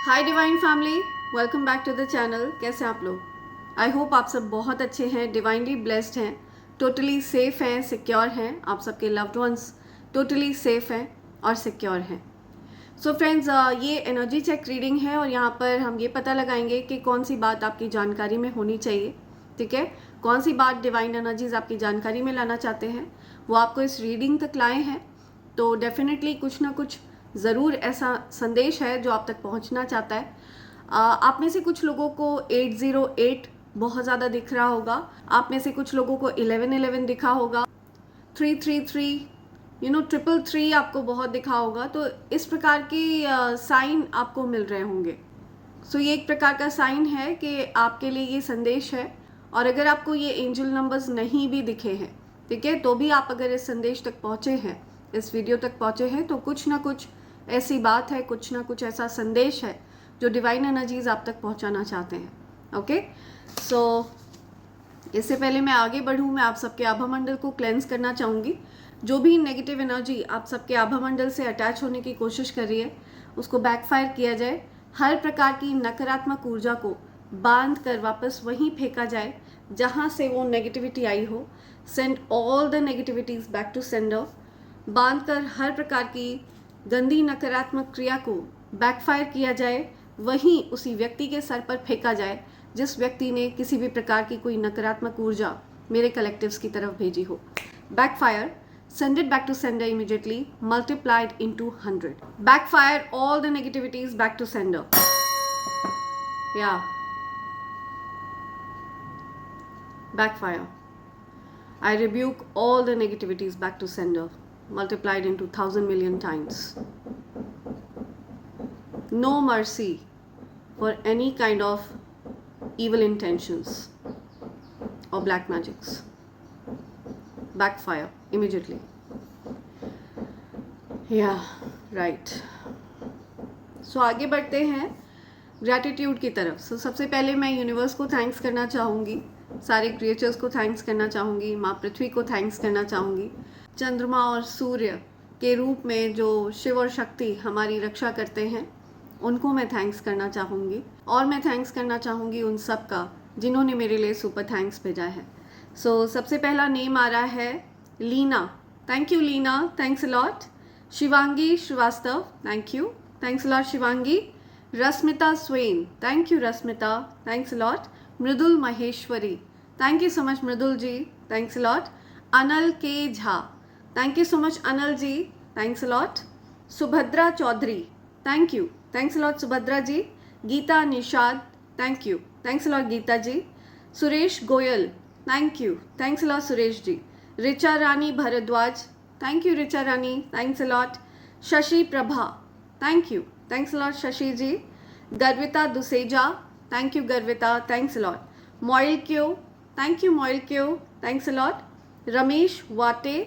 Hi divine family, welcome back to the channel. कैसे हैं आप लोग? आई होप आप सब बहुत अच्छे हैं, डिवाइनली ब्लेस्ड हैं, टोटली सेफ हैं, सिक्योर हैं। आप सबके लव्ड वंस टोटली सेफ हैं और सिक्योर हैं। सो फ्रेंड्स, ये एनर्जी चेक रीडिंग है और यहाँ पर हम ये पता लगाएंगे कि कौन सी बात आपकी जानकारी में होनी चाहिए। ठीक है, कौन सी बात डिवाइन एनर्जीज आपकी जानकारी में लाना चाहते हैं वो आपको इस रीडिंग तक लाए हैं। तो डेफिनेटली कुछ ना कुछ ज़रूर ऐसा संदेश है जो आप तक पहुंचना चाहता है। आप में से कुछ लोगों को 808 बहुत ज़्यादा दिख रहा होगा, आप में से कुछ लोगों को 1111 दिखा होगा, 333 333 आपको बहुत दिखा होगा। तो इस प्रकार की साइन आपको मिल रहे होंगे। सो ये एक प्रकार का साइन है कि आपके लिए ये संदेश है। और अगर आपको ये एंजल नंबर्स नहीं भी दिखे हैं, ठीक है, तो भी आप अगर इस संदेश तक पहुँचे हैं, इस वीडियो तक पहुँचे हैं, तो कुछ ना कुछ ऐसी बात है, कुछ ना कुछ ऐसा संदेश है जो डिवाइन एनर्जीज आप तक पहुँचाना चाहते हैं। ओके, सो इससे पहले मैं आगे बढ़ूँ, मैं आप सबके आभा मंडल को क्लेंस करना चाहूँगी। जो भी नेगेटिव एनर्जी आप सबके आभा मंडल से अटैच होने की कोशिश कर रही है उसको बैकफायर किया जाए। हर प्रकार की नकारात्मक ऊर्जा को बांध कर वापस वहीं फेंका जाए जहाँ से वो नेगेटिविटी आई हो। Send all the negativities back to sender. बांध कर हर प्रकार की गंदी नकारात्मक क्रिया को बैकफायर किया जाए, वहीं उसी व्यक्ति के सर पर फेंका जाए जिस व्यक्ति ने किसी भी प्रकार की कोई नकारात्मक ऊर्जा मेरे कलेक्टिव्स की तरफ भेजी हो। Backfire, send it back to sender immediately, multiplied into 100. Backfire all the negativities back to sender. Yeah. Backfire. I rebuke all the negativities back to sender, multiplied into 1,000 million times. No mercy for any kind of evil intentions or black magics. Backfire immediately. Yeah, right. So आगे बढ़ते हैं gratitude की तरफ। सबसे पहले मैं universe को thanks करना चाहूँगी, सारे क्रिएचर्स को थैंक्स करना चाहूँगी, माँ पृथ्वी को थैंक्स करना चाहूँगी, चंद्रमा और सूर्य के रूप में जो शिव और शक्ति हमारी रक्षा करते हैं उनको मैं थैंक्स करना चाहूँगी। और मैं थैंक्स करना चाहूँगी उन सब का जिन्होंने मेरे लिए सुपर थैंक्स भेजा है। सबसे पहला नेम आ रहा है Leena. Thank you Leena, thanks a lot. Shivangi Srivastava, thank you, thanks a lot Shivangi. Rashmita Swain, thank you Rashmita, thanks a lot. Mridul Maheshwari, thank you so much Mridul ji, thanks a lot. Anal K Jha, thank you so much Anal ji, thanks a lot. Subhadra Chaudhary, thank you, thanks a lot Subhadra ji. Geeta Nishad, thank you, thanks a lot Geeta ji. Suresh Goyal, thank you, thanks a lot Suresh ji. Richa Rani Bhardwaj, thank you Richa Rani, thanks a lot. Shashi Prabha, thank you, thanks a lot Shashi ji. Garvita Duseja, thank you Garvita, thanks a lot. मोइल क्यो, thank you मोइल क्यो, thanks a lot. Ramesh Wate,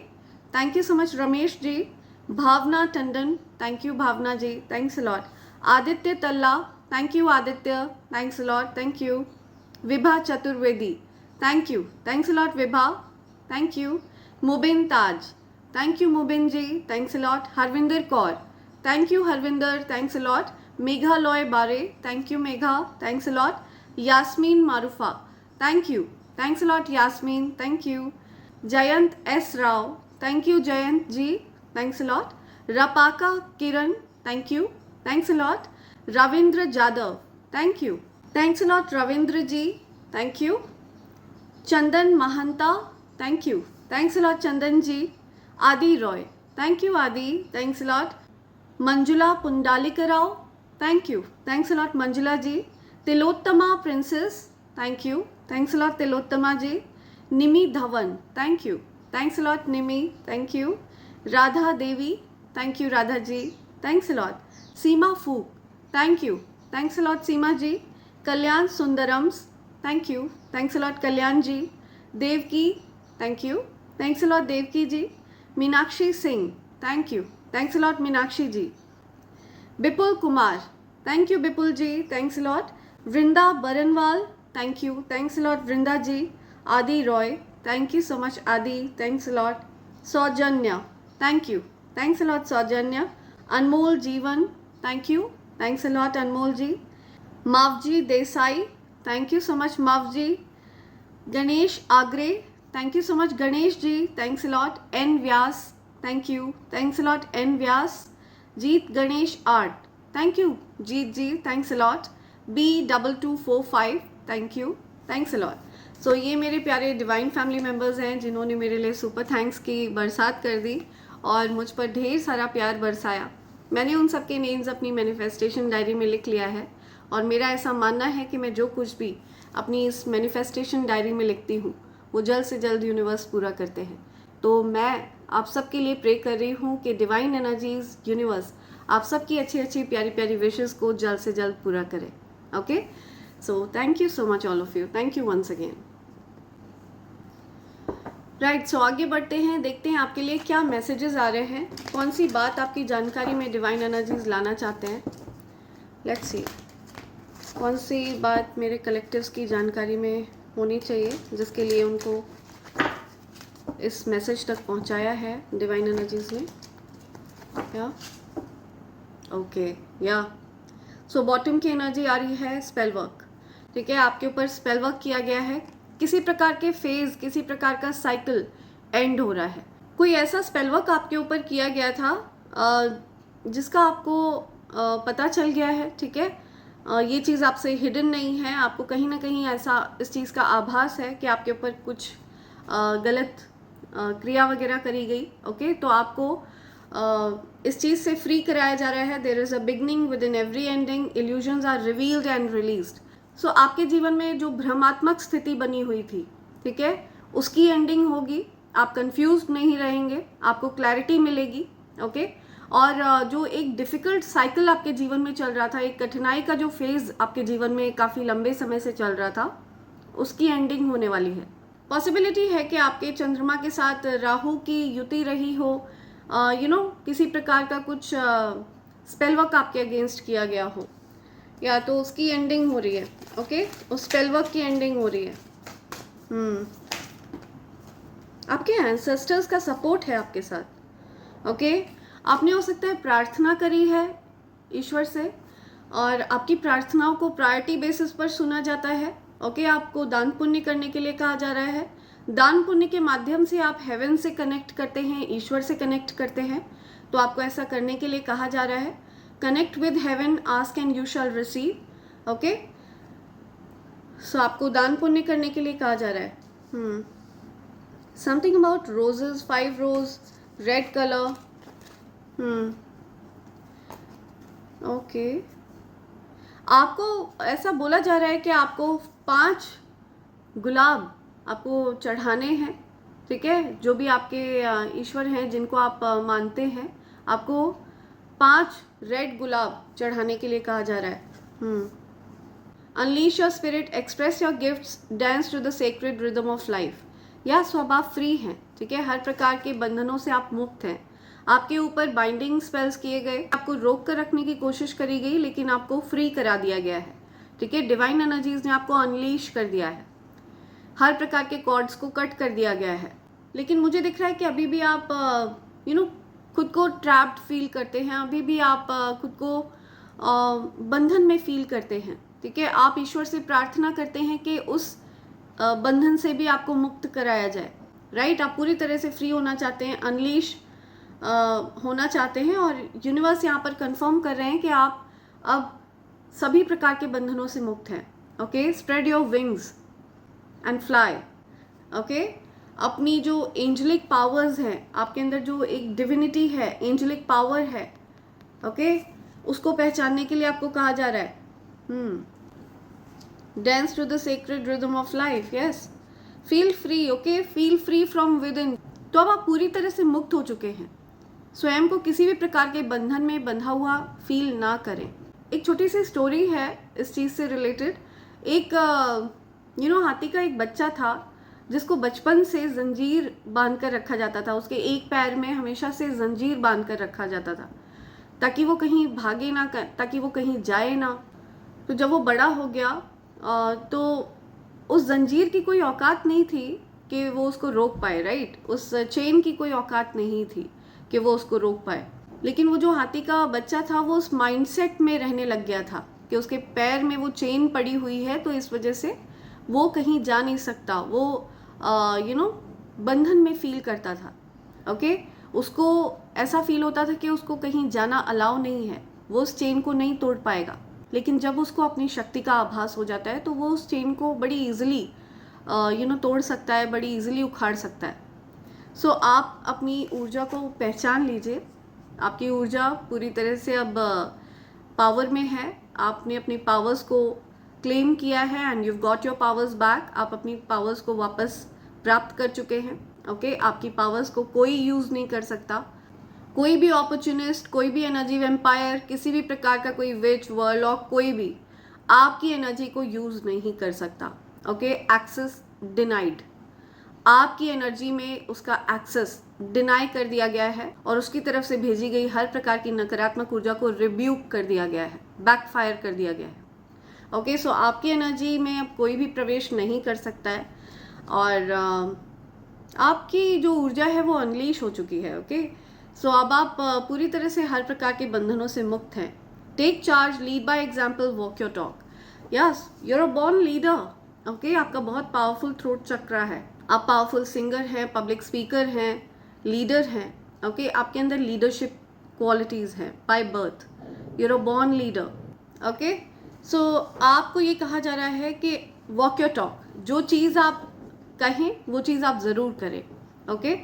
thank you so much Ramesh ji. Bhavna Tandon, thank you Bhavna ji, thanks a lot. Aditya Talla, thank you Aditya, thanks a lot, thank you. Vibha Chaturvedi, thank you, thanks a lot Vibha, thank you. Mubin Taj, thank you Mubin ji, thanks a lot. Harvinder Kaur, thank you Harvinder, thanks a lot. Megha Loy Bare, thank you Megha, thanks a lot. Yasmeen Maroofa, thank you, thanks a lot Yasmeen, thank you. Jayant S Rao, thank you Jayant ji, thanks a lot. Rapaka Kiran, thank you, thanks a lot. Ravindra Jadhav, thank you, thanks a lot Ravindra ji, thank you. Chandan Mahanta, thank you, thanks a lot Chandan ji. Adi Roy, thank you Adi, thanks a lot. Manjula Pundalikrao, thank you, thanks a lot Manjula ji. Tilottama princess, thank you, thanks a lot Tilottama ji. Nimi Dhawan, thank you, thanks a lot Nimi, thank you. Radha Devi, thank you Radha ji, thanks a lot. Seema Phook, thank you, thanks a lot Seema ji. Kalyan Sundarams, thank you, thanks a lot Kalyan ji. Devaki, thank you, thanks a lot Devaki ji. Meenakshi Singh, thank you, thanks a lot Meenakshi ji. Vipul Kumar, thank you Vipul ji, thanks a lot. Vrinda Barnwal, thank you, thanks a lot Vrinda ji. Adi Roy, thank you so much Adi, thanks a lot. Saujanya, thank you, thanks a lot Saujanya. Anmol Jeevan, thank you, thanks a lot Anmol ji. Mavji Desai, thank you so much Mavji. Ganesh Agre, thank you so much Ganesh ji, thanks a lot. N Vyas, thank you, thanks a lot N Vyas. Jeet Ganesh art, thank you Jeet ji, thanks a lot. B2245, thank you, thanks a lot. सो ये मेरे प्यारे divine family members हैं जिन्होंने मेरे लिए super thanks की बरसात कर दी और मुझ पर ढेर सारा प्यार बरसाया। मैंने उन सबके नेम्स अपनी मैनिफेस्टेशन डायरी में लिख लिया है और मेरा ऐसा मानना है कि मैं जो कुछ भी अपनी इस मैनिफेस्टेशन डायरी में लिखती हूँ वो जल्द से जल्द यूनिवर्स पूरा करते हैं। तो मैं आप सबके लिए प्रे कर रही हूँ कि डिवाइन एनर्जीज यूनिवर्स आप सबकी अच्छी अच्छी प्यारी प्यारी विशेस को जल्द से जल्द पूरा करें। Okay, so thank you so much all of you, thank you once again. Right, so आगे बढ़ते हैं, देखते हैं आपके लिए क्या मैसेजेस आ रहे हैं, कौन सी बात आपकी जानकारी में डिवाइन एनर्जीज लाना चाहते हैं। लेट्स सी कौन सी बात मेरे कलेक्टिव्स की जानकारी में होनी चाहिए जिसके लिए उनको इस मैसेज तक पहुंचाया है डिवाइन एनर्जीज ने। या ओके, या सो बॉटम की एनर्जी आ रही है स्पेल वर्क। ठीक है, आपके ऊपर स्पेल वर्क किया गया है, किसी प्रकार के फेज, किसी प्रकार का साइकिल एंड हो रहा है। कोई ऐसा स्पेल वर्क आपके ऊपर किया गया था जिसका आपको पता चल गया है। ठीक है, ये चीज़ आपसे हिडन नहीं है, आपको कहीं ना कहीं ऐसा इस चीज़ का आभास है कि आपके ऊपर कुछ गलत क्रिया वगैरह करी गई। ओके, तो आपको इस चीज़ से फ्री कराया जा रहा है। There is a beginning within every ending, illusions are revealed and released. So आपके जीवन में जो भ्रमात्मक स्थिति बनी हुई थी, ठीक है, उसकी एंडिंग होगी। आप कंफ्यूज नहीं रहेंगे, आपको क्लैरिटी मिलेगी। ओके, और जो एक डिफ़िकल्ट साइकिल आपके जीवन में चल रहा था, एक कठिनाई का जो फेज़ आपके जीवन में काफ़ी लंबे समय से चल रहा था, उसकी एंडिंग होने वाली है। पॉसिबिलिटी है कि आपके चंद्रमा के साथ राहु की युति रही हो, किसी प्रकार का कुछ स्पेल वर्क आपके अगेंस्ट किया गया हो, या तो उसकी एंडिंग हो रही है। ओके, उस स्पेल वर्क की एंडिंग हो रही है। आपके एंसेस्टर्स का सपोर्ट है आपके साथ। ओके, आपने हो सकता है प्रार्थना करी है ईश्वर से और आपकी प्रार्थनाओं को प्रायोरिटी बेसिस पर सुना जाता है। ओके, आपको दान पुण्य करने के लिए कहा जा रहा है। दान पुण्य के माध्यम से आप हेवन से कनेक्ट करते हैं, ईश्वर से कनेक्ट करते हैं, तो आपको ऐसा करने के लिए कहा जा रहा है। Connect with heaven, ask and you shall receive. Okay, so आपको दान पुण्य करने के लिए कहा जा रहा है। Something about roses, 5 rose, red colour. Okay, आपको ऐसा बोला जा रहा है कि आपको 5 गुलाब आपको चढ़ाने हैं। ठीक है, जो भी आपके ईश्वर हैं जिनको आप मानते हैं, आपको 5 रेड गुलाब चढ़ाने के लिए कहा जा रहा है। Unleash your spirit, express your gifts, dance to the sacred rhythm of life. या सब आप फ्री हैं। ठीक है, हर प्रकार के बंधनों से आप मुक्त हैं। आपके ऊपर बाइंडिंग स्पेल्स किए गए, आपको रोक कर रखने की कोशिश करी गई, लेकिन आपको फ्री करा दिया गया है। ठीक है, डिवाइन एनर्जीज ने आपको अनलीश कर दिया है, हर प्रकार के कॉर्ड्स को कट कर दिया गया है। लेकिन मुझे दिख रहा है कि अभी भी आप खुद को ट्रैप्ड फील करते हैं, अभी भी आप खुद को बंधन में फील करते हैं। ठीक है, आप ईश्वर से प्रार्थना करते हैं कि उस बंधन से भी आपको मुक्त कराया जाए। राइट, आप पूरी तरह से फ्री होना चाहते हैं, अनलीश होना चाहते हैं, और यूनिवर्स यहाँ पर कंफर्म कर रहे हैं कि आप अब सभी प्रकार के बंधनों से मुक्त हैं। Okay, spread your wings and fly. Okay, अपनी जो एंजलिक पावर्स हैं, आपके अंदर जो एक डिविनिटी है, एंजलिक पावर है, ओके, उसको पहचानने के लिए आपको कहा जा रहा है। Dance to the sacred rhythm of life. Yes, feel free. Okay, feel free from within. तो अब आप पूरी तरह से मुक्त हो चुके हैं। स्वयं को किसी भी प्रकार के बंधन में बंधा हुआ फील ना करें। एक छोटी सी स्टोरी है इस चीज़ से रिलेटेड। एक हाथी का एक बच्चा था जिसको बचपन से जंजीर बांध कर रखा जाता था। उसके एक पैर में हमेशा से जंजीर बांध कर रखा जाता था ताकि वो कहीं भागे ना, ताकि वो कहीं जाए ना। तो जब वो बड़ा हो गया तो उस जंजीर की कोई औकात नहीं थी कि वो उसको रोक पाए। राइट, उस चेन की कोई औकात नहीं थी कि वो उसको रोक पाए। लेकिन वो जो हाथी का बच्चा था वो उस माइंडसेट में रहने लग गया था कि उसके पैर में वो चेन पड़ी हुई है, तो इस वजह से वो कहीं जा नहीं सकता, वो बंधन में फील करता था। ओके, उसको ऐसा फील होता था कि उसको कहीं जाना अलाउ नहीं है, वो उस चेन को नहीं तोड़ पाएगा। लेकिन जब उसको अपनी शक्ति का आभास हो जाता है तो वो उस चेन को बड़ी ईजिली तोड़ सकता है, बड़ी ईजिली उखाड़ सकता है। सो आप अपनी ऊर्जा को पहचान लीजिए। आपकी ऊर्जा पूरी तरह से अब पावर में है। आपने अपनी पावर्स को क्लेम किया है and you got your powers back. आप अपनी पावर्स को वापस प्राप्त कर चुके हैं। ओके, आपकी पावर्स को कोई यूज़ नहीं कर सकता। कोई भी अपॉर्चुनिस्ट, कोई भी एनर्जी वेम्पायर, किसी भी प्रकार का कोई विच, वॉरलॉक, कोई भी आपकी एनर्जी को यूज़ नहीं कर सकता। Okay, access denied. आपकी एनर्जी में उसका एक्सेस डिनाई कर दिया गया है और उसकी तरफ से भेजी गई हर प्रकार की नकारात्मक ऊर्जा को रिब्यूक कर दिया गया है, बैकफायर कर दिया गया है। ओके, सो आपकी एनर्जी में अब कोई भी प्रवेश नहीं कर सकता है और आपकी जो ऊर्जा है वो अनलीश हो चुकी है। ओके, सो अब आप पूरी तरह से हर प्रकार के बंधनों से मुक्त हैं। Take charge, lead by example, walk your talk. Yes, you're a born leader. Okay, आपका बहुत पावरफुल थ्रोट चक्र है। आप पावरफुल सिंगर हैं, पब्लिक स्पीकर हैं, लीडर हैं। ओके, आपके अंदर लीडरशिप क्वालिटीज़ हैं by birth. You're a born leader. Okay, so आपको ये कहा जा रहा है कि वॉक योर टॉक। जो चीज़ आप कहें वो चीज़ आप ज़रूर करें। ओके,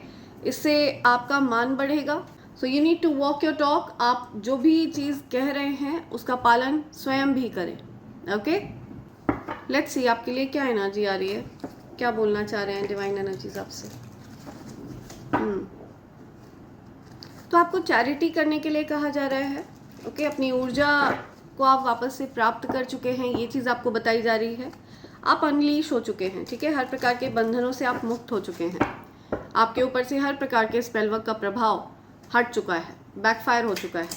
इससे आपका मान बढ़ेगा। So you need to walk your talk. आप जो भी चीज़ कह रहे हैं उसका पालन स्वयं भी करें। ओके, लेट्स सी आपके लिए क्या एनर्जी आ रही है, क्या बोलना चाह रहे हैं डिवाइन एनर्जीज आपसे। तो आपको चैरिटी करने के लिए कहा जा रहा है। ओके, अपनी ऊर्जा को आप वापस से प्राप्त कर चुके हैं, ये चीज़ आपको बताई जा रही है। आप अनलीश हो चुके हैं। ठीक है, हर प्रकार के बंधनों से आप मुक्त हो चुके हैं। आपके ऊपर से हर प्रकार के स्पेलवर्क का प्रभाव हट चुका है, बैकफायर हो चुका है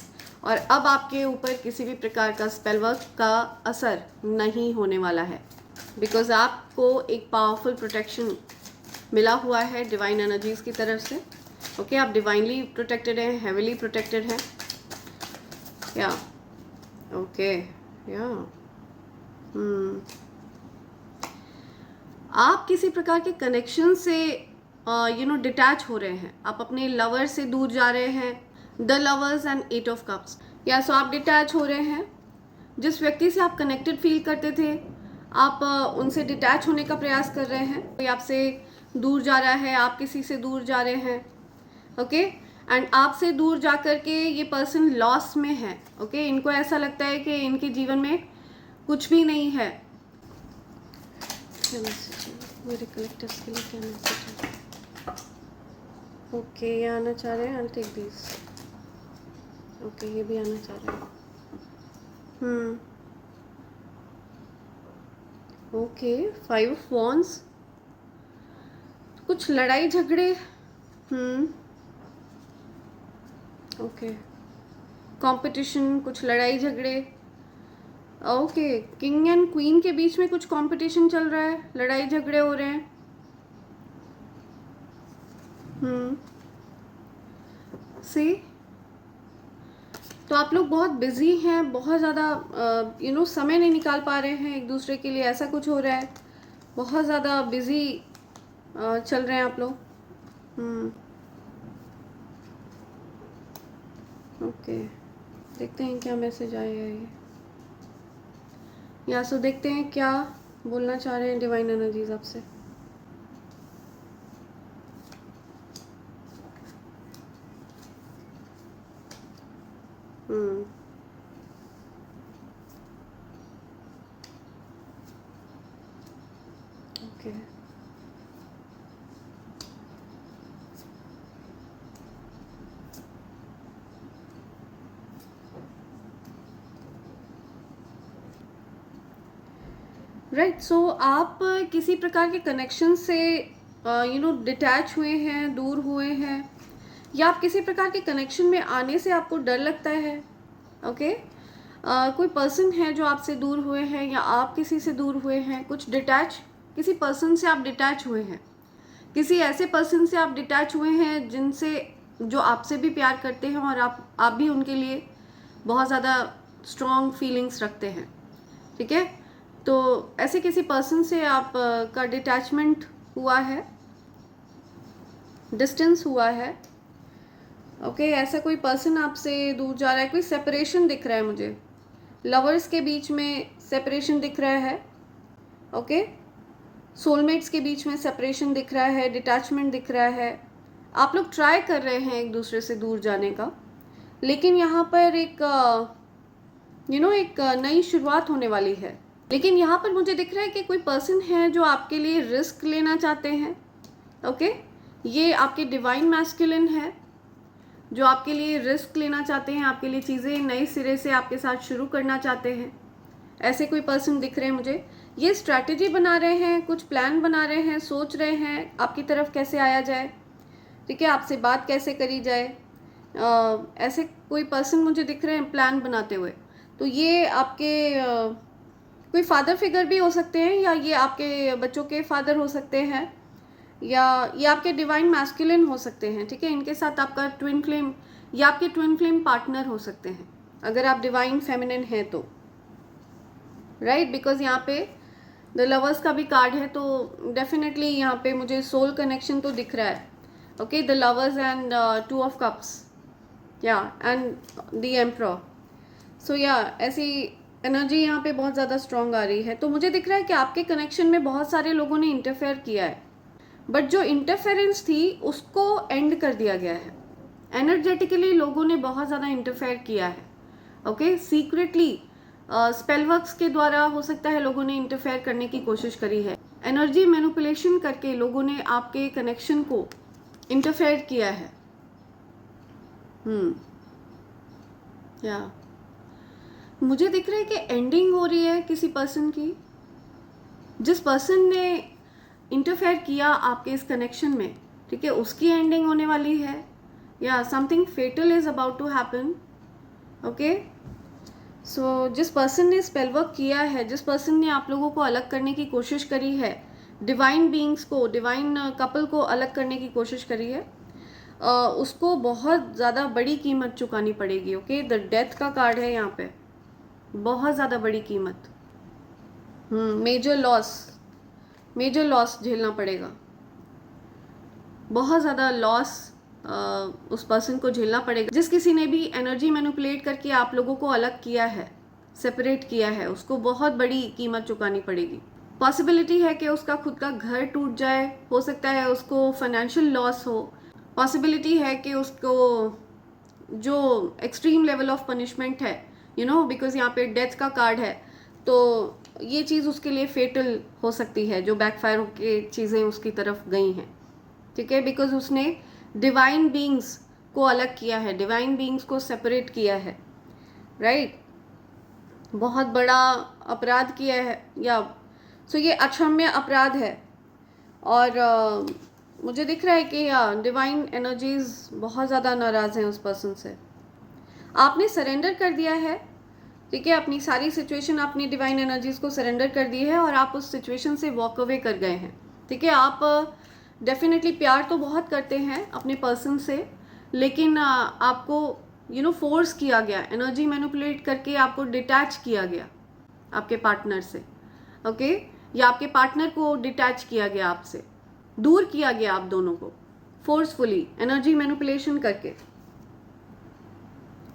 और अब आपके ऊपर किसी भी प्रकार का स्पेलवर्क का असर नहीं होने वाला है, बिकॉज आपको एक पावरफुल प्रोटेक्शन मिला हुआ है डिवाइन एनर्जीज की तरफ से। ओके, आप डिवाइनली प्रोटेक्टेड हैं, हेविली प्रोटेक्टेड हैं। या ओके, या आप किसी प्रकार के कनेक्शन से डिटैच हो रहे हैं। आप अपने लवर से दूर जा रहे हैं। The lovers and 8 of cups. या सो आप डिटैच हो रहे हैं। जिस व्यक्ति से आप कनेक्टेड फील करते थे, आप उनसे डिटैच होने का प्रयास कर रहे हैं। कोई आपसे दूर जा रहा है, आप किसी से दूर जा रहे हैं। ओके, एंड आपसे दूर जा कर के ये पर्सन लॉस में है। ओके, इनको ऐसा लगता है कि इनके जीवन में कुछ भी नहीं है। मेरे कलेक्टर्स के लिए क्या मैसेज है? ओके, ये आना चाह रहे हैं। I take this. ओके, ये भी आना चाह रहे हैं। Okay, 5 of wands. कुछ लड़ाई झगड़े। ओके, कंपटीशन, कुछ लड़ाई झगड़े। ओके, किंग एंड क्वीन के बीच में कुछ कंपटीशन चल रहा है, लड़ाई झगड़े हो रहे हैं। सी, तो आप लोग बहुत बिजी हैं, बहुत ज़्यादा समय नहीं निकाल पा रहे हैं एक दूसरे के लिए, ऐसा कुछ हो रहा है। बहुत ज़्यादा बिजी चल रहे हैं आप लोग। ओके, देखते हैं क्या मैसेज आएगा ये। या सो देखते हैं क्या बोलना चाह रहे हैं डिवाइन एनर्जीज आपसे। Okay, right. सो आप किसी प्रकार के कनेक्शन से डिटैच हुए हैं, दूर हुए हैं, या आप किसी प्रकार के कनेक्शन में आने से आपको डर लगता है। ओके, कोई पर्सन है जो आपसे दूर हुए हैं या आप किसी से दूर हुए हैं। कुछ डिटैच, किसी पर्सन से आप डिटैच हुए हैं, किसी ऐसे पर्सन से आप डिटैच हुए हैं जिनसे जो आपसे भी प्यार करते हैं और आप भी उनके लिए बहुत ज़्यादा स्ट्रॉन्ग फीलिंग्स रखते हैं, ठीक है। तो ऐसे किसी पर्सन से आप का डिटैचमेंट हुआ है, डिस्टेंस हुआ है, ओके। ऐसा कोई पर्सन आपसे दूर जा रहा है, कोई सेपरेशन दिख रहा है मुझे, लवर्स के बीच में सेपरेशन दिख रहा है, ओके। सोलमेट्स के बीच में सेपरेशन दिख रहा है, डिटैचमेंट दिख रहा है। आप लोग ट्राई कर रहे हैं एक दूसरे से दूर जाने का, लेकिन यहाँ पर एक एक नई शुरुआत होने वाली है। लेकिन यहाँ पर मुझे दिख रहा है कि कोई पर्सन है जो आपके लिए रिस्क लेना चाहते हैं, ओके। ये आपके डिवाइन मैस्कुलिन है जो आपके लिए रिस्क लेना चाहते हैं, आपके लिए चीज़ें नए सिरे से आपके साथ शुरू करना चाहते हैं। ऐसे कोई पर्सन दिख रहे हैं मुझे। ये स्ट्रैटेजी बना रहे हैं, कुछ प्लान बना रहे हैं, सोच रहे हैं आपकी तरफ कैसे आया जाए, ठीक है, आपसे बात कैसे करी जाए। ऐसे कोई पर्सन मुझे दिख रहे हैं प्लान बनाते हुए। तो ये आपके कोई फादर फिगर भी हो सकते हैं, या ये आपके बच्चों के फादर हो सकते हैं, या ये आपके डिवाइन मैस्कुलिन हो सकते हैं, ठीक है। इनके साथ आपका ट्विन फ्लेम या आपके ट्विन फ्लेम पार्टनर हो सकते हैं अगर आप डिवाइन फेमिनिन हैं तो, राइट। बिकॉज यहाँ पे द लवर्स का भी कार्ड है, तो डेफिनेटली यहाँ पे मुझे सोल कनेक्शन तो दिख रहा है, okay. The lovers and 2 of cups, या एंड द एम्परर। सो या ऐसी एनर्जी यहाँ पे बहुत ज़्यादा स्ट्रॉन्ग आ रही है। तो मुझे दिख रहा है कि आपके कनेक्शन में बहुत सारे लोगों ने इंटरफेयर किया है, बट जो इंटरफेरेंस थी उसको एंड कर दिया गया है। एनर्जेटिकली लोगों ने बहुत ज़्यादा इंटरफेयर किया है, ओके। सीक्रेटली स्पेल वर्क्स के द्वारा हो सकता है लोगों ने इंटरफेयर करने की कोशिश करी है। एनर्जी मैनिपुलेशन करके लोगों ने आपके कनेक्शन को इंटरफेयर किया है। या मुझे दिख रहा है कि एंडिंग हो रही है किसी पर्सन की। जिस पर्सन ने इंटरफेयर किया आपके इस कनेक्शन में, ठीक है, उसकी एंडिंग होने वाली है, या something fatal is about to happen, okay. So जिस पर्सन ने स्पेल वर्क किया है, जिस पर्सन ने आप लोगों को अलग करने की कोशिश करी है, डिवाइन बीइंग्स को, डिवाइन कपल को अलग करने की कोशिश करी है, उसको बहुत ज़्यादा बड़ी कीमत चुकानी पड़ेगी, ओके। द डेथ का कार्ड है यहाँ पे, बहुत ज़्यादा बड़ी कीमत, मेजर लॉस झेलना पड़ेगा, बहुत ज़्यादा लॉस उस पर्सन को झेलना पड़ेगा। जिस किसी ने भी एनर्जी मैनिपुलेट करके आप लोगों को अलग किया है, सेपरेट किया है, उसको बहुत बड़ी कीमत चुकानी पड़ेगी। पॉसिबिलिटी है कि उसका खुद का घर टूट जाए, हो सकता है उसको फाइनेंशियल लॉस हो, पॉसिबिलिटी है कि उसको जो एक्सट्रीम लेवल ऑफ पनिशमेंट है, बिकॉज यहाँ पे डेथ का कार्ड है, तो ये चीज़ उसके लिए फेटल हो सकती है, जो बैकफायर होके चीज़ें उसकी तरफ गई हैं, ठीक है। बिकॉज उसने डिवाइन बीइंग्स को अलग किया है, डिवाइन बीइंग्स को सेपरेट किया है, राइट। बहुत बड़ा अपराध किया है, या सो ये अक्षम्य अपराध है। और मुझे दिख रहा है कि डिवाइन एनर्जीज बहुत ज़्यादा नाराज़ हैं उस पर्सन से। आपने सरेंडर कर दिया है, ठीक है, अपनी सारी सिचुएशन, अपनी डिवाइन एनर्जीज को सरेंडर कर दी है, और आप उस सिचुएशन से वॉक अवे कर गए हैं, ठीक है। आप डेफिनेटली प्यार तो बहुत करते हैं अपने पर्सन से, लेकिन आपको फोर्स किया गया, एनर्जी मैनिपुलेट करके आपको डिटैच किया गया आपके पार्टनर से, ओके। या आपके पार्टनर को डिटैच किया गया आपसे, दूर किया गया आप दोनों को फोर्सफुली, एनर्जी मैनिपुलेशन करके,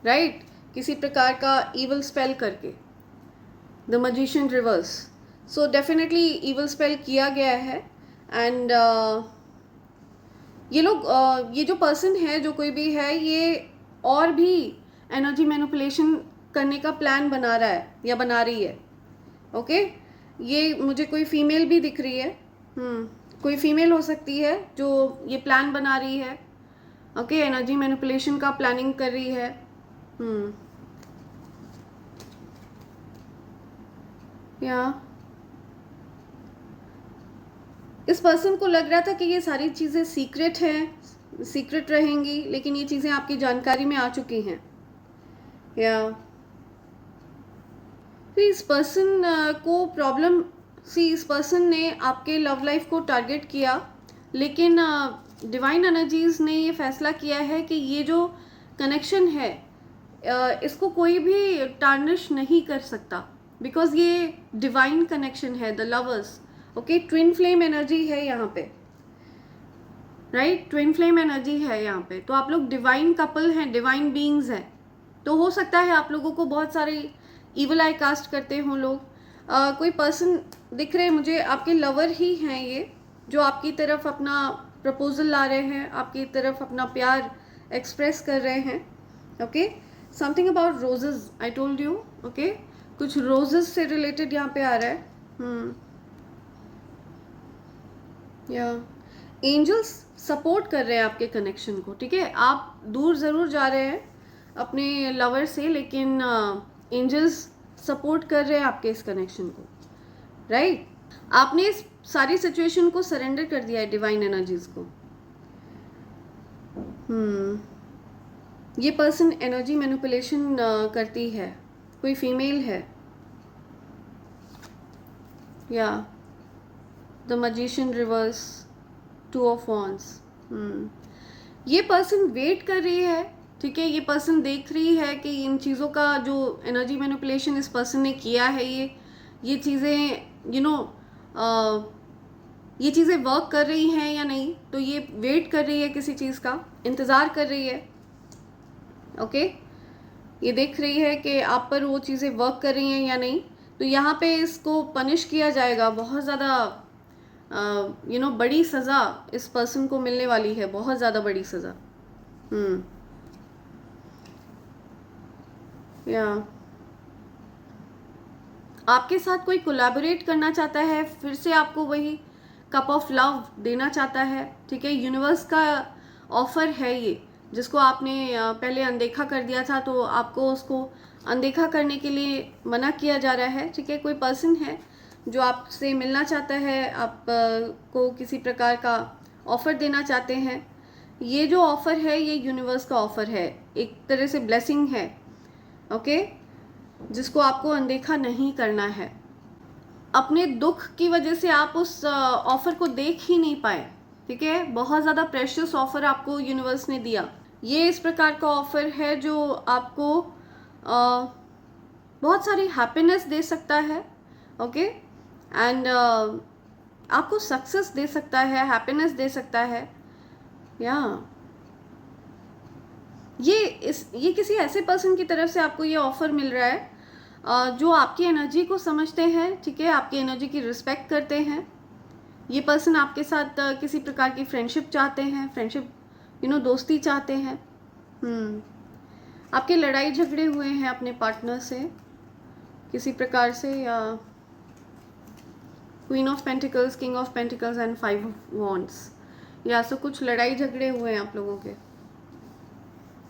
राइट। किसी प्रकार का इवल स्पेल करके, the magician reverse. So definitely evil spell किया गया है। एंड ये लोग ये जो पर्सन है, जो कोई भी है, ये और भी एनर्जी मैनिपुलेशन करने का प्लान बना रहा है या बना रही है, ओके। ये मुझे कोई फीमेल भी दिख रही है, कोई फीमेल हो सकती है जो ये प्लान बना रही है, ओके, एनर्जी मैनिपुलेशन का प्लानिंग कर रही है। या इस पर्सन को लग रहा था कि ये सारी चीज़ें सीक्रेट हैं, सीक्रेट रहेंगी, लेकिन ये चीज़ें आपकी जानकारी में आ चुकी हैं। या इस पर्सन को प्रॉब्लम, इस पर्सन ने आपके लव लाइफ को टारगेट किया, लेकिन डिवाइन एनर्जीज़ ने ये फैसला किया है कि ये जो कनेक्शन है इसको कोई भी टार्निश नहीं कर सकता, बिकॉज ये डिवाइन कनेक्शन है, the lovers. Okay, twin flame energy है यहाँ पे, राइट, ट्विन फ्लेम एनर्जी है यहाँ पे। तो आप लोग डिवाइन कपल हैं, डिवाइन बीइंग्स हैं। तो हो सकता है आप लोगों को बहुत सारे इवल आई कास्ट करते हों लोग। कोई पर्सन दिख रहे हैं मुझे, आपके लवर ही हैं ये, जो आपकी तरफ अपना प्रपोजल ला रहे हैं, आपकी तरफ अपना प्यार एक्सप्रेस कर रहे हैं। Okay, something about roses, I told you. Okay, कुछ रोजेज से रिलेटेड यहाँ पे आ रहा है। या एंजल्स सपोर्ट कर रहे हैं आपके कनेक्शन को, ठीक है। आप दूर ज़रूर जा रहे हैं अपने लवर से, लेकिन एंजल्स सपोर्ट कर रहे हैं आपके इस कनेक्शन को, राइट। आपने इस सारी सिचुएशन को सरेंडर कर दिया है डिवाइन एनर्जीज को। ये पर्सन एनर्जी मैनिपुलेशन करती है, कोई फीमेल है, या the magician reverse, two of wands. ये पर्सन वेट कर रही है, ठीक है। ये पर्सन देख रही है कि इन चीज़ों का जो एनर्जी मैनिपुलेशन इस पर्सन ने किया है, ये चीज़ें ये चीज़ें वर्क कर रही हैं या नहीं। तो ये वेट कर रही है, किसी चीज़ का इंतज़ार कर रही है। ओके, ये देख रही है कि आप पर वो चीज़ें वर्क कर रही हैं या नहीं। तो यहाँ पे इसको पनिश किया जाएगा, बहुत ज़्यादा बड़ी सज़ा इस पर्सन को मिलने वाली है, बहुत ज़्यादा बड़ी सज़ा। या आपके साथ कोई कोलैबोरेट करना चाहता है, फिर से आपको वही कप ऑफ लव देना चाहता है, ठीक है। यूनिवर्स का ऑफर है ये, जिसको आपने पहले अनदेखा कर दिया था, तो आपको उसको अनदेखा करने के लिए मना किया जा रहा है, ठीक है। कोई पर्सन है जो आपसे मिलना चाहता है, आप को किसी प्रकार का ऑफ़र देना चाहते हैं। ये जो ऑफ़र है ये यूनिवर्स का ऑफ़र है, एक तरह से ब्लेसिंग है, ओके, जिसको आपको अनदेखा नहीं करना है। अपने दुख की वजह से आप उस ऑफ़र को देख ही नहीं पाए, ठीक है। बहुत ज़्यादा प्रेशियस ऑफ़र आपको यूनिवर्स ने दिया। ये इस प्रकार का ऑफ़र है जो आपको बहुत सारी हैप्पीनेस दे सकता है, ओके, एंड आपको सक्सेस दे सकता है, हैप्पीनेस दे सकता है। या ये किसी ऐसे पर्सन की तरफ से आपको ये ऑफ़र मिल रहा है जो आपकी एनर्जी को समझते हैं, ठीक है, आपकी एनर्जी की रिस्पेक्ट करते हैं। ये पर्सन आपके साथ किसी प्रकार की फ्रेंडशिप चाहते हैं, फ्रेंडशिप दोस्ती चाहते हैं। आपके लड़ाई झगड़े हुए हैं अपने पार्टनर से किसी प्रकार से, या queen of pentacles, king of pentacles and 5 of wands, या सो कुछ लड़ाई झगड़े हुए हैं आप लोगों के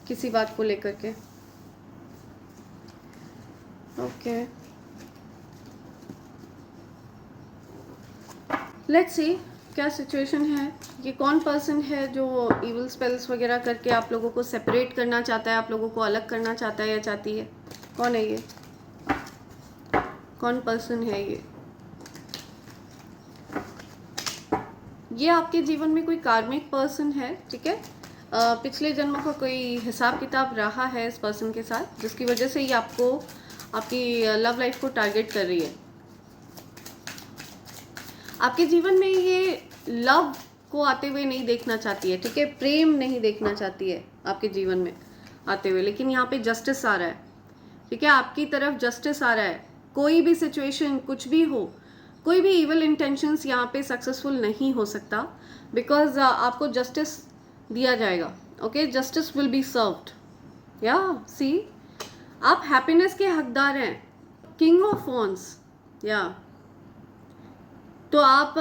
किसी बात को लेकर के। ओके, लेट्स सी क्या सिचुएशन है। ये कौन पर्सन है जो इविल स्पेल्स वगैरह करके आप लोगों को सेपरेट करना चाहता है, आप लोगों को अलग करना चाहता है या चाहती है? कौन है ये? कौन पर्सन है ये? ये आपके जीवन में कोई कार्मिक पर्सन है, ठीक है। पिछले जन्म का कोई हिसाब किताब रहा है इस पर्सन के साथ, जिसकी वजह से ये आपको आपकी लव लाइफ को टारगेट कर रही है। आपके जीवन में ये लव को आते हुए नहीं देखना चाहती है, ठीक है, प्रेम नहीं देखना चाहती है आपके जीवन में आते हुए, लेकिन यहाँ पे जस्टिस आ रहा है, ठीक है, आपकी तरफ जस्टिस आ रहा है। कोई भी सिचुएशन, कुछ भी हो, कोई भी इविल इंटेंशंस यहाँ पे सक्सेसफुल नहीं हो सकता, बिकॉज आपको जस्टिस दिया जाएगा, okay, justice will be served. या सी, आप हैप्पीनेस के हकदार हैं, किंग ऑफ वॉन्ड्स। या तो आप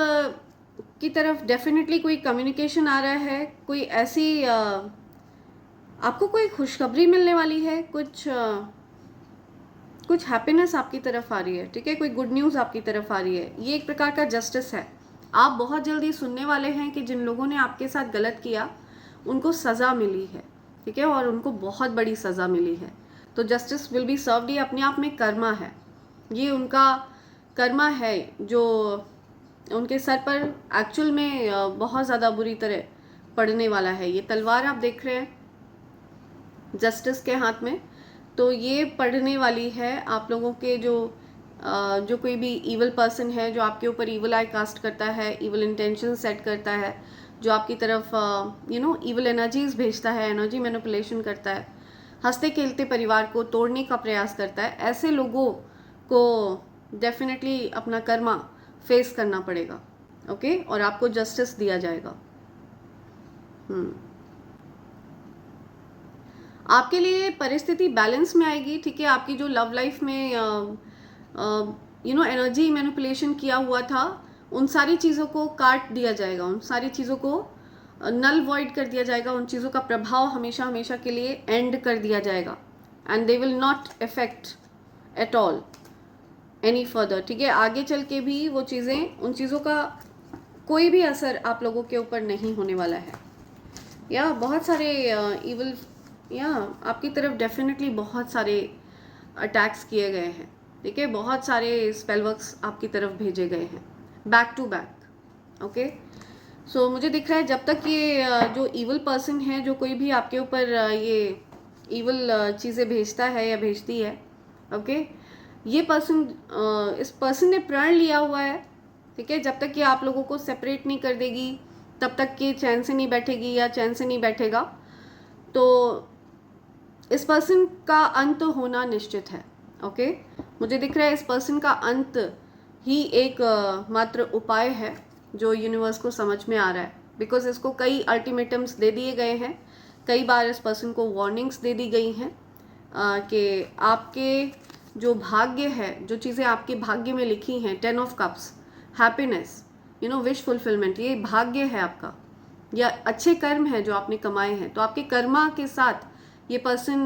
की तरफ डेफिनेटली कोई कम्युनिकेशन आ रहा है, कोई ऐसी आपको कोई खुशखबरी मिलने वाली है, कुछ हैप्पीनेस आपकी तरफ आ रही है, ठीक है, कोई गुड न्यूज़ आपकी तरफ आ रही है। ये एक प्रकार का जस्टिस है। आप बहुत जल्दी सुनने वाले हैं कि जिन लोगों ने आपके साथ गलत किया उनको सज़ा मिली है, ठीक है, और उनको बहुत बड़ी सज़ा मिली है। तो जस्टिस विल बी सर्व्ड, ये अपने आप में कर्मा है, ये उनका कर्मा है जो उनके सर पर एक्चुअल में बहुत ज़्यादा बुरी तरह पड़ने वाला है। ये तलवार आप देख रहे हैं जस्टिस के हाथ में, तो ये पड़ने वाली है आप लोगों के जो कोई भी इवल पर्सन है, जो आपके ऊपर इवल आई कास्ट करता है, इवल इंटेंशन सेट करता है, जो आपकी तरफ इवल एनर्जीज भेजता है, एनर्जी मैनिपुलेशन करता है, हंसते खेलते परिवार को तोड़ने का प्रयास करता है, ऐसे लोगों को डेफिनेटली अपना कर्मा फेस करना पड़ेगा। ओके, और आपको जस्टिस दिया जाएगा। आपके लिए परिस्थिति बैलेंस में आएगी। ठीक है, आपकी जो लव लाइफ में एनर्जी मैनिपुलेशन किया हुआ था, उन सारी चीज़ों को काट दिया जाएगा, उन सारी चीज़ों को नल वॉइड कर दिया जाएगा, उन चीज़ों का प्रभाव हमेशा हमेशा के लिए एंड कर दिया जाएगा, and they will not effect at all any further. ठीक है, आगे चल के भी वो चीज़ें, उन चीज़ों का कोई भी असर आप लोगों के ऊपर नहीं होने वाला है। या बहुत सारे इवल आपकी तरफ डेफिनेटली बहुत सारे अटैक्स किए गए हैं। ठीक है, बहुत सारे स्पेल वर्क्स आपकी तरफ भेजे गए हैं बैक टू बैक। ओके, सो मुझे दिख रहा है जब तक ये जो इवल पर्सन है, जो कोई भी आपके ऊपर ये इवल चीज़ें भेजता है या भेजती है, ओके, ये पर्सन, इस पर्सन ने प्रण लिया हुआ है। ठीक है, जब तक ये आप लोगों को सेपरेट नहीं कर देगी तब तक ये चैन से नहीं बैठेगी या चैन से नहीं बैठेगा। तो इस पर्सन का अंत होना निश्चित है। ओके, मुझे दिख रहा है इस पर्सन का अंत ही एक मात्र उपाय है जो यूनिवर्स को समझ में आ रहा है, बिकॉज इसको कई अल्टीमेटम्स दे दिए गए हैं, कई बार इस पर्सन को वार्निंग्स दे दी गई हैं कि आपके जो भाग्य है, जो चीज़ें आपके भाग्य में लिखी हैं, 10 of cups, happiness, wish fulfilment, ये भाग्य है आपका, या अच्छे कर्म है जो आपने कमाए हैं, तो आपके कर्मा के साथ ये पर्सन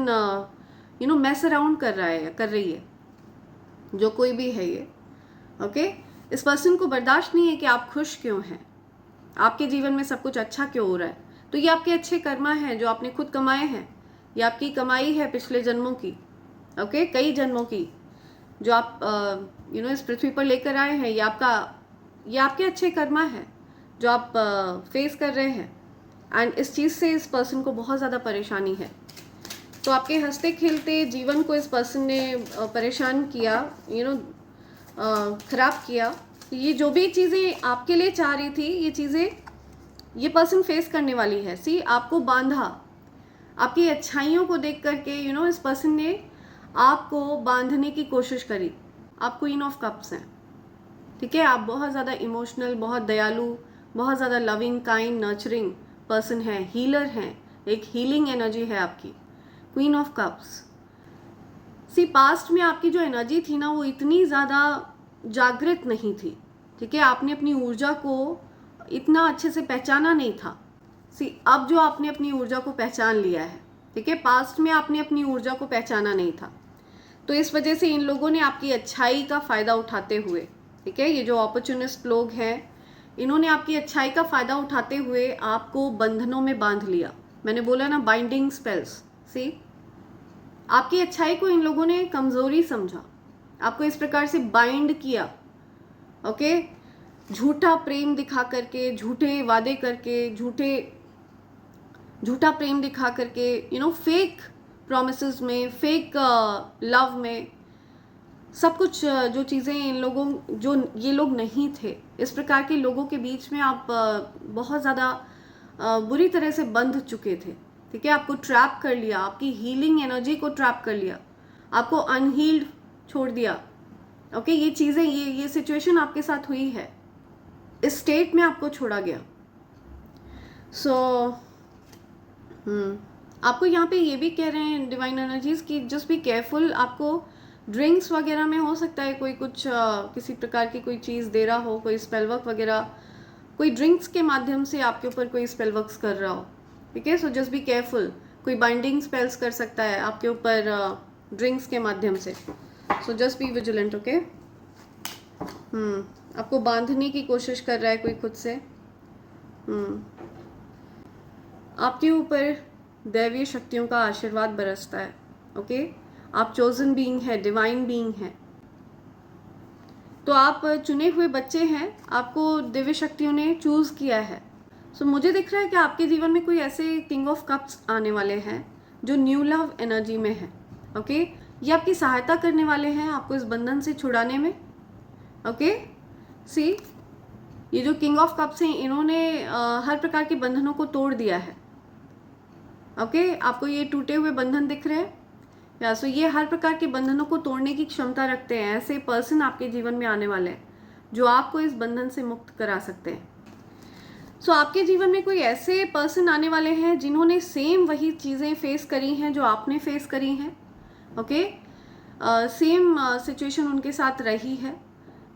मैस अराउंड कर रहा है, कर रही है, जो कोई भी है ये। ओके, इस पर्सन को बर्दाश्त नहीं है कि आप खुश क्यों हैं, आपके जीवन में सब कुछ अच्छा क्यों हो रहा है। तो ये आपके अच्छे कर्मा हैं जो आपने खुद कमाए हैं, ये आपकी कमाई है पिछले जन्मों की। ओके, कई जन्मों की जो आप इस पृथ्वी पर लेकर आए हैं, ये आपके अच्छे कर्मा है जो आप फेस कर रहे हैं, एंड इस चीज़ से इस पर्सन को बहुत ज़्यादा परेशानी है। तो आपके हंसते खेलते जीवन को इस पर्सन ने परेशान किया, खराब किया। ये जो भी चीज़ें आपके लिए चाह रही थी, ये चीज़ें ये पर्सन फेस करने वाली है। सी, आपको बांधा, आपकी अच्छाइयों को देख करके इस पर्सन ने आपको बांधने की कोशिश करी। आप क्वीन ऑफ कप्स हैं। ठीक है, आप बहुत ज़्यादा इमोशनल, बहुत दयालु, बहुत ज़्यादा लविंग, काइंड, नर्चरिंग पर्सन है, हीलर हैं, एक हीलिंग एनर्जी है आपकी, queen of cups. See, past में आपकी जो एनर्जी थी ना, वो इतनी ज़्यादा जागृत नहीं थी। ठीक है, आपने अपनी ऊर्जा को इतना अच्छे से पहचाना नहीं था। सी, अब जो आपने अपनी ऊर्जा को पहचान लिया है, ठीक है, पास्ट में आपने अपनी ऊर्जा को पहचाना नहीं था, तो इस वजह से इन लोगों ने आपकी अच्छाई का फ़ायदा उठाते हुए, ठीक है, ये जो अपॉर्चुनिस्ट लोग हैं, इन्होंने आपकी अच्छाई का फ़ायदा उठाते हुए आपको बंधनों में बांध लिया। मैंने बोला ना, बाइंडिंग स्पेल्स। सी, आपकी अच्छाई को इन लोगों ने कमज़ोरी समझा, आपको इस प्रकार से बाइंड किया। ओके, झूठा प्रेम दिखा करके, झूठे वादे करके, झूठा प्रेम दिखा करके, फेक प्रॉमिसेस में, फेक लव में, सब कुछ जो चीज़ें इन लोगों, जो ये लोग नहीं थे, इस प्रकार के लोगों के बीच में आप बहुत ज़्यादा बुरी तरह से बंध चुके थे। ठीक है, आपको ट्रैप कर लिया, आपकी हीलिंग एनर्जी को ट्रैप कर लिया, आपको अनहील्ड छोड़ दिया। ओके, ये चीज़ें, ये सिचुएशन आपके साथ हुई है, इस स्टेट में आपको छोड़ा गया। सो आपको यहाँ पे ये भी कह रहे हैं डिवाइन एनर्जीज की जस्ट बी केयरफुल। आपको ड्रिंक्स वगैरह में हो सकता है कोई कुछ किसी प्रकार की कोई चीज़ दे रहा हो, कोई स्पेल वर्क वगैरह, कोई ड्रिंक्स के माध्यम से आपके ऊपर कोई स्पेल वर्क्स कर रहा हो। ठीक है, सो जस्ट बी केयरफुल। कोई बाइंडिंग स्पेल्स कर सकता है आपके ऊपर ड्रिंक्स के माध्यम से, so just be vigilant. Okay, आपको बांधने की कोशिश कर रहा है कोई खुद से। आपके ऊपर दैवीय शक्तियों का आशीर्वाद बरसता है। ओके, आप चोजन बीइंग है, डिवाइन बीइंग है, तो आप चुने हुए बच्चे हैं, आपको दिव्य शक्तियों ने चूज़ किया है। सो मुझे दिख रहा है कि आपके जीवन में कोई ऐसे किंग ऑफ कप्स आने वाले हैं जो न्यू लव एनर्जी में है। ओके, ये आपकी सहायता करने वाले हैं आपको इस बंधन से छुड़ाने में। ओके, सी ये जो किंग ऑफ कप्स हैं इन्होंने हर प्रकार के बंधनों को तोड़ दिया है। ओके, आपको ये टूटे हुए बंधन दिख रहे हैं या सो ये हर प्रकार के बंधनों को तोड़ने की क्षमता रखते हैं। ऐसे पर्सन आपके जीवन में आने वाले हैं जो आपको इस बंधन से मुक्त करा सकते हैं। सो आपके जीवन में कोई ऐसे पर्सन आने वाले हैं जिन्होंने सेम वही चीज़ें फेस करी हैं जो आपने फेस करी हैं। ओके, सेम सिचुएशन उनके साथ रही है।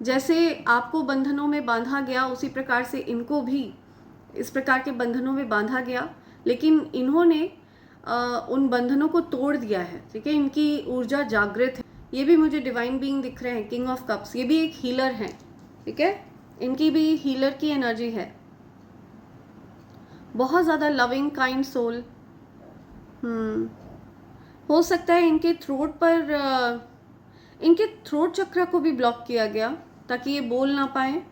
जैसे आपको बंधनों में बांधा गया उसी प्रकार से इनको भी इस प्रकार के बंधनों में बांधा गया, लेकिन इन्होंने उन बंधनों को तोड़ दिया है। ठीक है, इनकी ऊर्जा जागृत है। ये भी मुझे डिवाइन बीइंग दिख रहे हैं, किंग ऑफ कप्स। ये भी एक हीलर हैं। ठीक है, इनकी भी हीलर की एनर्जी है। बहुत ज़्यादा लविंग काइंड सोल। हो सकता है इनके थ्रोट पर इनके थ्रोट चक्र को भी ब्लॉक किया गया ताकि ये बोल ना पाए,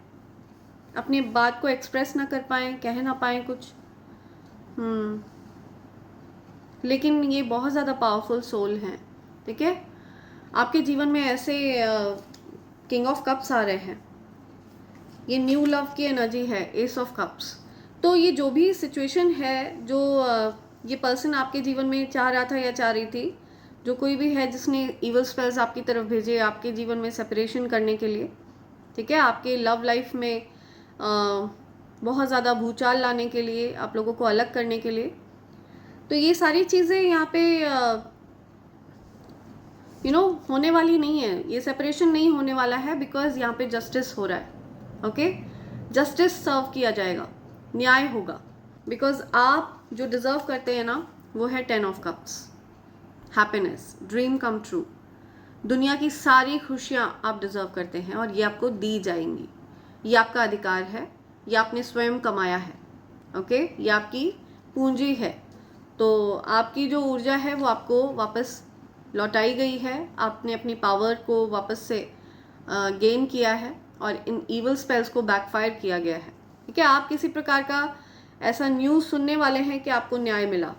अपनी बात को एक्सप्रेस ना कर पाए, कह ना पाए कुछ। लेकिन ये बहुत ज़्यादा पावरफुल सोल हैं। ठीक है, आपके जीवन में ऐसे किंग ऑफ कप्स आ रहे हैं। ये न्यू लव की एनर्जी है, एस ऑफ कप्स। तो ये जो भी सिचुएशन है जो ये पर्सन आपके जीवन में चाह रहा था या चाह रही थी, जो कोई भी है जिसने इवल स्पेल्स आपकी तरफ भेजे आपके जीवन में सेपरेशन करने के लिए, ठीक है, आपके लव लाइफ में बहुत ज़्यादा भूचाल लाने के लिए, आप लोगों को अलग करने के लिए, तो ये सारी चीज़ें यहाँ पे होने वाली नहीं है। ये सेपरेशन नहीं होने वाला है बिकॉज यहाँ पे जस्टिस हो रहा है। ओके, जस्टिस सर्व किया जाएगा, न्याय होगा। बिकॉज आप जो डिज़र्व करते हैं ना वो है 10 of cups, happiness, dream come true. दुनिया की सारी खुशियाँ आप डिज़र्व करते हैं और ये आपको दी जाएंगी। ये आपका अधिकार है, ये आपने स्वयं कमाया है। ओके, ये आपकी पूंजी है। तो आपकी जो ऊर्जा है वो आपको वापस लौटाई गई है। आपने अपनी पावर को वापस से गेन किया है और इन इवल स्पेल्स को बैकफायर किया गया है। ठीक है, आप किसी प्रकार का ऐसा न्यूज़ सुनने वाले हैं कि आपको न्याय मिला।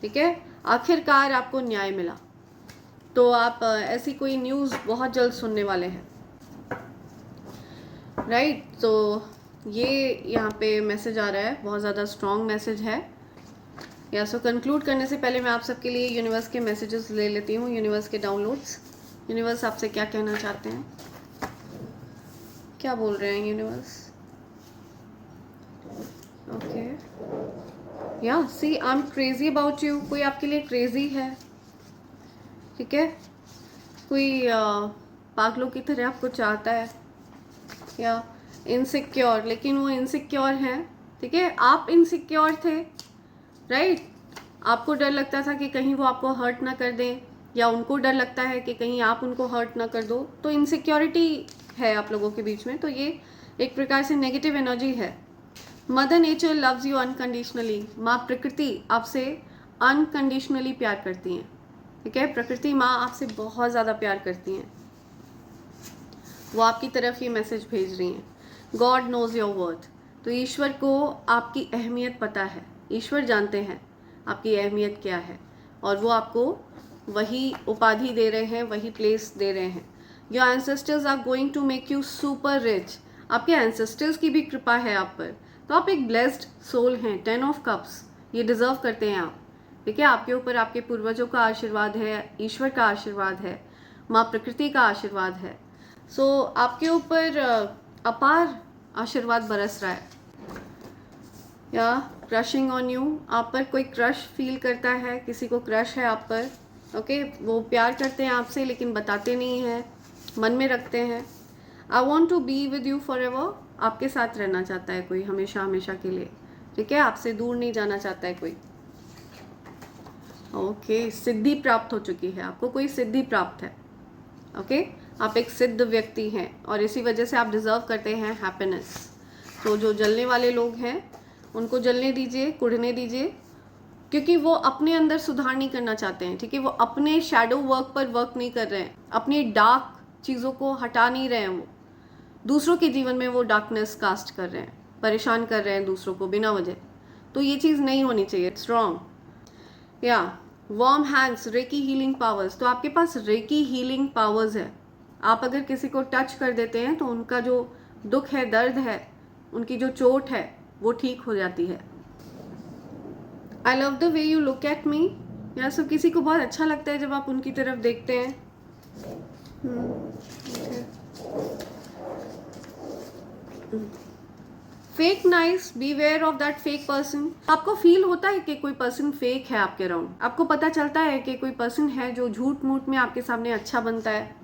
ठीक है, आखिरकार आपको न्याय मिला। तो आप ऐसी कोई न्यूज़ बहुत जल्द सुनने वाले हैं। राइट, तो ये यहाँ पे मैसेज आ रहा है, बहुत ज़्यादा स्ट्रॉन्ग मैसेज है। या सो कंक्लूड करने से पहले मैं आप सबके लिए यूनिवर्स के मैसेजेस ले लेती हूँ, यूनिवर्स के डाउनलोड्स। यूनिवर्स आपसे क्या कहना चाहते हैं, क्या बोल रहे हैं यूनिवर्स? ओके, या see I am crazy about you. कोई आपके लिए क्रेजी है। ठीक है, कोई पागलों की तरह आपको चाहता है या इनसिक्योर, लेकिन वो इनसिक्योर हैं। ठीक है, आप इनसिक्योर थे। राइट, आपको डर लगता था कि कहीं वो आपको हर्ट ना कर दें, या उनको डर लगता है कि कहीं आप उनको हर्ट ना कर दो। तो इनसिक्योरिटी है आप लोगों के बीच में। तो ये एक प्रकार से नेगेटिव एनर्जी है। Mother nature loves you unconditionally. माँ प्रकृति आपसे अनकंडीशनली प्यार करती हैं। ठीक है, प्रकृति माँ आपसे बहुत ज़्यादा प्यार करती हैं। वो आपकी तरफ ये मैसेज भेज रही हैं। God knows your worth. तो ईश्वर को आपकी अहमियत पता है। ईश्वर जानते हैं आपकी अहमियत क्या है और वो आपको वही उपाधि दे रहे हैं, वही प्लेस दे रहे हैं। Your ancestors are going to make you super rich. आपके एंसेस्टर्स की भी कृपा है आप पर। तो आप एक ब्लेस्ड सोल हैं। 10 ऑफ कप्स, ये डिज़र्व करते हैं आप। ठीक है, आपके ऊपर आपके पूर्वजों का आशीर्वाद है, ईश्वर का आशीर्वाद है, माँ प्रकृति का आशीर्वाद है। सो आपके ऊपर अपार आशीर्वाद बरस रहा है। या क्रशिंग ऑन यू, आप पर कोई क्रश फील करता है, किसी को क्रश है आप पर। ओके, वो प्यार करते हैं आपसे लेकिन बताते नहीं हैं, मन में रखते हैं। I want to be with you forever. आपके साथ रहना चाहता है कोई हमेशा हमेशा के लिए। ठीक है, आपसे दूर नहीं जाना चाहता है कोई। ओके, सिद्धि प्राप्त हो चुकी है, आपको कोई सिद्धि प्राप्त है। ओके, आप एक सिद्ध व्यक्ति हैं और इसी वजह से आप डिज़र्व करते हैं हैप्पीनेस। तो जो जलने वाले लोग हैं उनको जलने दीजिए, कुढ़ने दीजिए, क्योंकि वो अपने अंदर सुधार नहीं करना चाहते हैं। ठीक है, वो अपने शैडो वर्क पर वर्क नहीं कर रहे हैं, अपनी डार्क चीज़ों को हटा नहीं रहे हैं। वो दूसरों के जीवन में वो डार्कनेस कास्ट कर रहे हैं, परेशान कर रहे हैं दूसरों को बिना वजह। तो ये चीज़ नहीं होनी चाहिए, इट्स रॉन्ग। या warm hands, recce healing powers, तो आपके पास रेकी हीलिंग पावर्स है। आप अगर किसी को टच कर देते हैं तो उनका जो दुख है, दर्द है, उनकी जो चोट है वो ठीक हो जाती है। I love the way you look at me, यार सब किसी को बहुत अच्छा लगता है जब आप उनकी तरफ देखते हैं। Fake nice, beware of that fake person. आपको फील होता है कि कोई पर्सन फेक है आपके अराउंड, आपको पता चलता है कि कोई पर्सन है जो झूठ मूठ में आपके सामने अच्छा बनता है।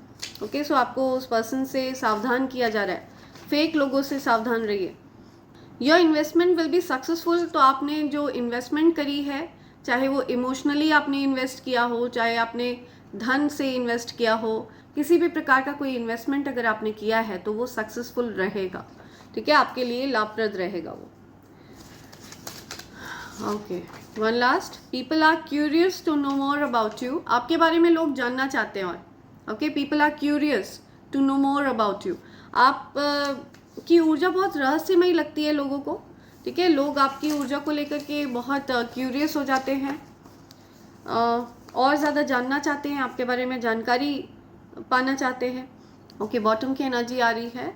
ओके, सो आपको उस पर्सन से सावधान किया जा रहा है, फेक लोगों से सावधान रहिए। Your investment will be successful, तो आपने जो इन्वेस्टमेंट करी है, चाहे वो इमोशनली आपने इन्वेस्ट किया हो, चाहे आपने धन से इन्वेस्ट किया हो, किसी भी प्रकार का कोई इन्वेस्टमेंट अगर आपने किया है तो वो सक्सेसफुल रहेगा, ठीक है, आपके लिए लाभप्रद रहेगा वो। Okay, one last, people are curious to know more about you, आपके बारे में लोग जानना चाहते हैं। और okay, people are curious to know more about you, आप की ऊर्जा बहुत रहस्यमयी लगती है लोगों को, ठीक है, लोग आपकी ऊर्जा को लेकर के बहुत क्यूरियस हो जाते हैं, और ज़्यादा जानना चाहते हैं, आपके बारे में जानकारी पाना चाहते हैं। ओके, बॉटम की एनर्जी आ रही है,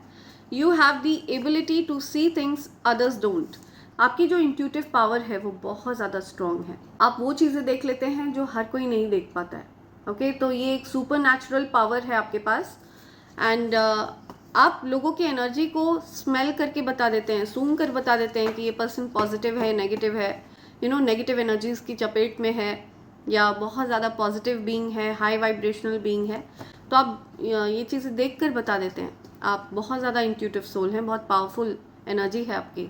you have the ability to see things others don't, आपकी जो इंट्यूटिव पावर है वो बहुत ज़्यादा स्ट्रॉन्ग है, आप वो चीज़ें देख लेते हैं जो हर कोई नहीं देख पाता है। ओके, तो ये एक सुपर नेचुरल पावर है आपके पास, एंड आप लोगों की एनर्जी को स्मेल करके बता देते हैं, सूंघ कर बता देते हैं कि ये पर्सन पॉजिटिव है, नेगेटिव है, नेगेटिव एनर्जीज की चपेट में है, या बहुत ज़्यादा पॉजिटिव बीइंग है, हाई वाइब्रेशनल बीइंग है, तो आप ये चीज़ें देख कर बता देते हैं। आप बहुत ज़्यादा इंट्यूटिव सोल हैं, बहुत पावरफुल एनर्जी है आपकी।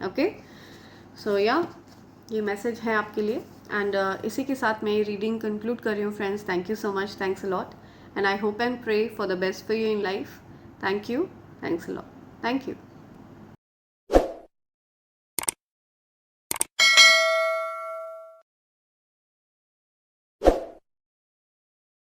ओके, सो या ये मैसेज है आपके लिए, एंड इसी के साथ मैं ये रीडिंग कंक्लूड कर रही हूँ friends. Thank you so much, thanks a lot, and I hope and pray for the best for you in life. Thank you. Thanks a lot. Thank you.